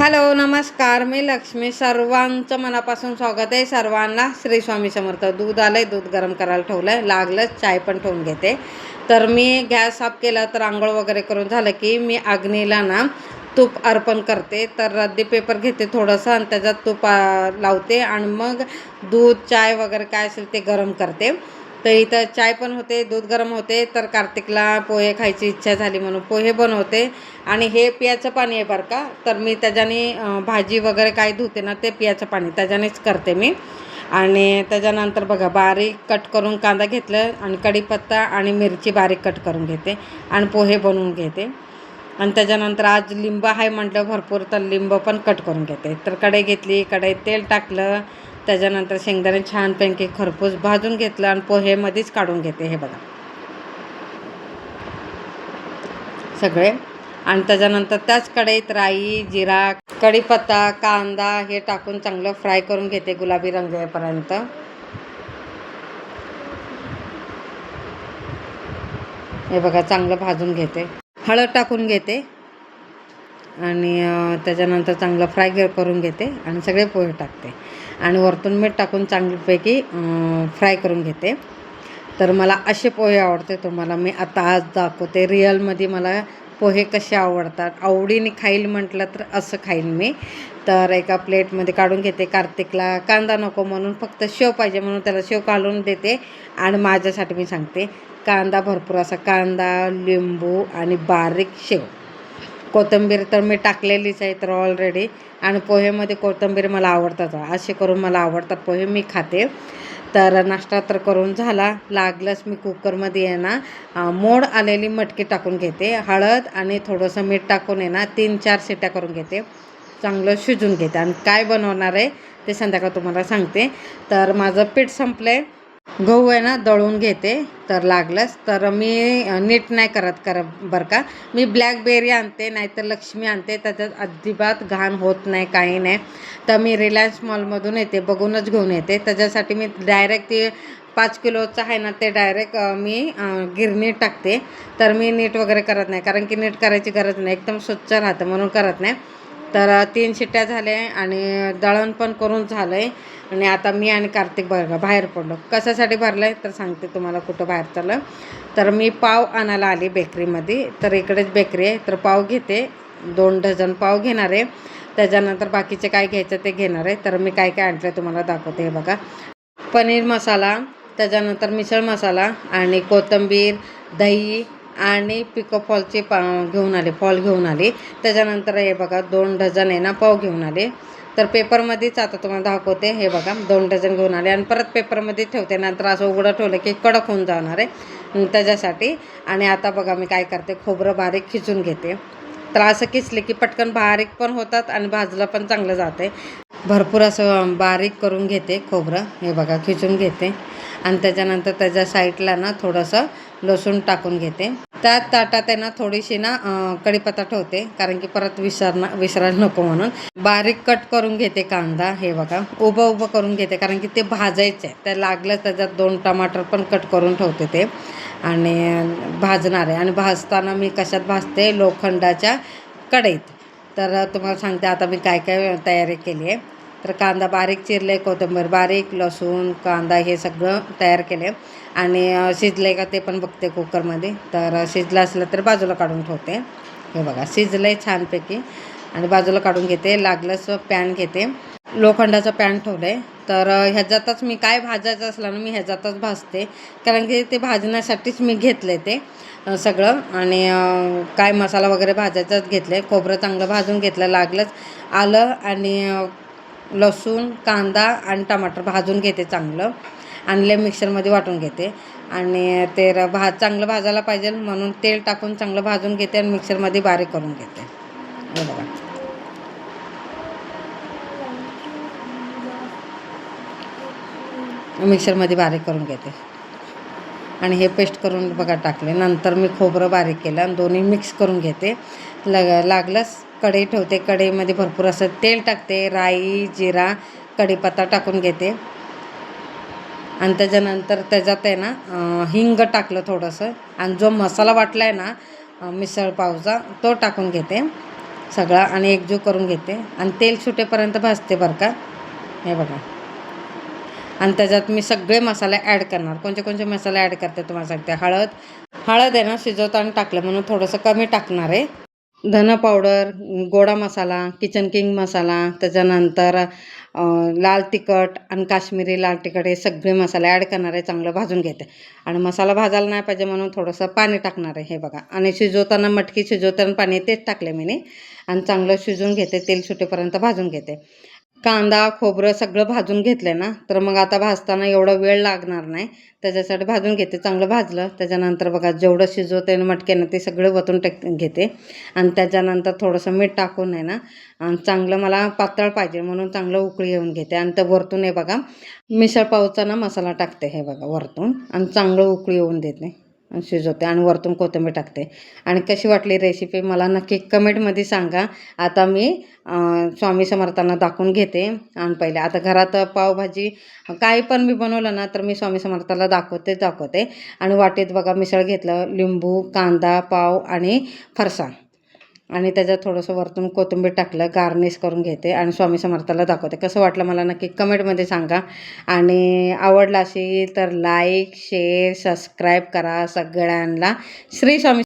Hello नमस्कार, मी लक्ष्मी. सर्वांचं मनापासून स्वागत आहे. सर्वांना श्री स्वामी समर्थ. दूध आलंय, दूध गरम करायला ठेवलंय. लागलं चाय पण ठेवून घेते. तर मी गॅस साफ केला, तर आंघोळ वगैरे करून झालं की मी अग्नीला ना तूप अर्पण करते. तर रद्दी पेपर घेते थोडंसं आणि त्याच्यात तूप लावते आणि मग दूध चाय वगैरे काय असेल ते गरम करते. तर इथं चाय पण होते, दूध गरम होते. तर कार्तिकला पोहे खायची इच्छा झाली म्हणून पोहे बनवते. आणि हे पियाचं पाणी आहे बरं का. तर मी त्याच्याने भाजी वगैरे काय धुते ना, ते पियाचं पाणी त्याच्यानेच करते मी. आणि त्याच्यानंतर बघा, बारीक कट करून कांदा घेतलं आणि कढीपत्ता आणि मिरची बारीक कट करून घेते आणि पोहे बनवून घेते. आणि त्याच्यानंतर आज लिंब आहे म्हटलं भरपूर, तर लिंब पण कट करून घेते. तर कढई घेतली, कढईत तेल टाकलं. त्याच्यानंतर शेंगदाणे छानपैकी खरपूस भाजून घेतलं आणि पोहेमध्येच काढून घेते. हे बघा सगळे. आणि त्याच्यानंतर त्याच कढईत राई, जिरा, कढीपत्ता, कांदा हे टाकून चांगलं फ्राय करून घेते गुलाबी रंग येईपर्यंत. हे बघा चांगलं भाजून घेते. हळद टाकून घेते आणि त्याच्यानंतर चांगलं फ्राय करून घेते आणि सगळे पोहे टाकते आणि वरतून मीठ टाकून चांगल्यापैकी फ्राय करून घेते. तर मला असे पोहे आवडते. तुम्हाला मी आता आज दाखवते रिअलमध्ये मला पोहे कसे आवडतात. आवडीने खाईल म्हटलं तर असं खाईल मी. तर एका प्लेटमध्ये काढून घेते. कार्तिकला कांदा नको म्हणून फक्त शेव पाहिजे म्हणून त्याला शेव काढून देते. आणि माझ्यासाठी मी सांगते, कांदा भरपूर असा कांदा, लिंबू आणि बारीक शेव. कोथिंबीर तर मी टाकलेलीच आहे तर ऑलरेडी. आणि पोहेमध्ये कोथिंबीर मला आवडतात. असे करून मला आवडतात पोहे, मी खाते. तर नाश्ता तर करून झाला. लागलंच मी कुकरमध्ये आहे ना मोड आलेली मटकी टाकून घेते. हळद आणि थोडंसं मीठ टाकून आहे ना 3-4 शिट्ट्या करून घेते. चांगलं शिजून घेते. आणि काय बनवणार आहे ते संध्याकाळ तुम्हाला सांगते. तर माझं पीठ संपलं आहे. गहू आहे ना दळून घेते. तर लागलंच तर मी नीट नाही करत बरं का. मी ब्लॅकबेरी आणते, नाहीतर लक्ष्मी आणते. त्याच्यात अजिबात घाण होत नाही, काही नाही. तर मी रिलायन्स मॉलमधून येते, बघूनच घेऊन येते. त्याच्यासाठी मी डायरेक्ट ते 5 किलोचं आहे ना, ते डायरेक्ट मी गिरणीत टाकते. तर मी नीट वगैरे करत नाही, कारण की नीट करायची गरज नाही, एकदम स्वच्छ राहतं म्हणून करत नाही. तर 3 शिट्ट्या झाल्या आणि दळण पण करून झालं आहे. आणि आता मी आणि कार्तिक बाहेर पडलो. कशासाठी भरलं आहे तर सांगते तुम्हाला कुठं बाहेर चाललं. तर मी पाव आणायला आली बेकरीमध्ये. तर इकडेच बेकरी आहे. तर पाव घेते, 2 डझन पाव घेणार आहे. त्याच्यानंतर बाकीचे काय घ्यायचं ते घेणार आहे. तर मी काय काय आणलं तुम्हाला दाखवते. हे बघा, पनीर मसाला, त्याच्यानंतर मिसळ मसाला आणि कोथिंबीर, दही आणि पिको फॉलचे घेऊन आले, फॉल घेऊन आले. त्याच्यानंतर हे बघा 2 डझन आहे ना पाव घेऊन आले. तर पेपरमध्येच आता तुम्हाला दाखवते. हे बघा 2 डझन घेऊन आले आणि परत पेपरमध्ये ठेवते, नंतर असं उघडं ठेवलं की कडक होऊन जाणार आहे त्याच्यासाठी. आणि आता बघा मी काय करते, खोबरं बारीक खिचून घेते. तर असं किसले की पटकन बारीक पण होतात आणि भाजलं पण चांगलं जाते. भरपूर असं बारीक करून घेते खोबरं. हे बघा खिचून घेते. आणि त्याच्यानंतर त्याच्या साईडला ना थोडंसं लसूण टाकून घेते. त्यात ताटात आहे ना थोडीशी ना कढीपत्ता ठेवते, कारण की परत विसरायला नको म्हणून. बारीक कट करून घेते कांदा. हे बघा उभं करून घेते, कारण की ते भाजायचं आहे. तर लागलं त्याच्यात 2 टमाटर पण कट करून ठेवते ते आणि भाजणार आहे. आणि भाजताना मी कशात भाजते, लोखंडाच्या कढईत. तर तुम्हाला सांगते आता मी काय काय तयारी केली आहे. तर कांदा बारीक चिरले, कोथिंबीर बारीक, लसूण, कांदा हे सगळं तयार केले. आणि शिजले का ते पण बघते कुकरमध्ये. तर शिजलं असलं तर बाजूला काढून ठेवते. हे बघा शिजलं आहे छानपैकी आणि बाजूला काढून घेते. लागलंच पॅन घेते, लोखंडाचं पॅन ठेवलं आहे. तर ह्याच्यातच मी काय भाजायचं असलं ना मी ह्याच्यातच भाजते, कारण की ते भाजण्यासाठीच मी घेतलं ते सगळं. आणि काय मसाला वगैरे भाजायचाच घेतलं आहे. खोबरं चांगलं भाजून घेतलं. लागलंच आलं आणि लसूण, कांदा आणि टमाटर भाजून घेते चांगलं. आणले मिक्सरमध्ये वाटून घेते. आणि ते चांगलं भाजायला पाहिजे म्हणून तेल टाकून चांगलं भाजून घेते आणि मिक्सरमध्ये बारीक करून घेते. हे बघा मिक्सरमध्ये बारीक करून घेते. आणि हे पेस्ट करून बघा टाकले. नंतर मी खोबरं बारीक केलं आणि दोन्ही मिक्स करून घेते. लागलंच कढई ठेवते. कढईमध्ये भरपूर असं तेल टाकते. राई, जिरा, कढीपत्ता टाकून घेते. आणि त्याच्यानंतर त्याच्यात आहे ना हिंग टाकलं थोडंसं. आणि जो मसाला वाटला आहे ना मिसळ पावचा तो टाकून घेते. सगळा आणि एकजीव करून घेते आणि तेल सुटेपर्यंत भाजते बरं का. हे बघा. आणि त्याच्यात मी सगळे मसाले ॲड करणार. कोणते कोणते मसाले ॲड करते तुम्हाला सांगते. हळद आहे ना शिजवताना टाकलं म्हणून थोडंसं कमी टाकणार आहे. धना पावडर, गोडा मसाला, किचन किंग मसाला, त्याच्यानंतर लाल तिखट आणि काश्मीरी लाल तिखट हे सगळे मसाले ॲड करणार आहे. चांगलं भाजून घेते आणि मसाला भाजायला नाही पाहिजे म्हणून थोडंसं पाणी टाकणार आहे. हे बघा. आणि शिजवताना मटकी शिजवताना पाणी तेच टाकले मी आणि चांगलं शिजवून घेते. तेल सुटेपर्यंत भाजून घेते. कांदा खोबरं सगळं भाजून घेतलं ना तर मग आता भाजताना एवढा वेळ लागणार नाही. त्याच्यासाठी भाजून घेते. चांगलं भाजलं त्याच्यानंतर बघा जेवढं शिजवते मटक्यानं ते सगळं वतून घेते आणि त्याच्यानंतर थोडंसं मीठ टाकून आहे ना आणि चांगलं मला पातळ पाहिजे म्हणून चांगलं उकळी येऊन घेते आणि त्या वरतून हे बघा मिसळ पावचा ना मसाला टाकते. हे बघा वरतून आणि चांगलं उकळी येऊन देते आणि शिजवते आणि वरतून कोथिंबीर टाकते. आणि कशी वाटली रेसिपी मला नक्की कमेंटमध्ये सांगा. आता मी स्वामी समर्थांना दाखवून घेते आणि पहिले आता घरात पावभाजी काही पण मी बनवलं ना तर मी स्वामी समर्थाला दाखवते आणि वाटेत बघा मिसळ घेतलं, लिंबू, कांदा, पाव आणि फरसाण आणि त्याच्यात थोडंसं वरतून कोथिंबीर टाकलं, गार्निश करून घेते आणि स्वामी समर्थाला दाखवते. कसं वाटलं मला नक्की कमेंटमध्ये सांगा आणि आवडलं असेल तर लाईक शेअर सबस्क्राईब करा सगळ्यांना. श्री स्वामी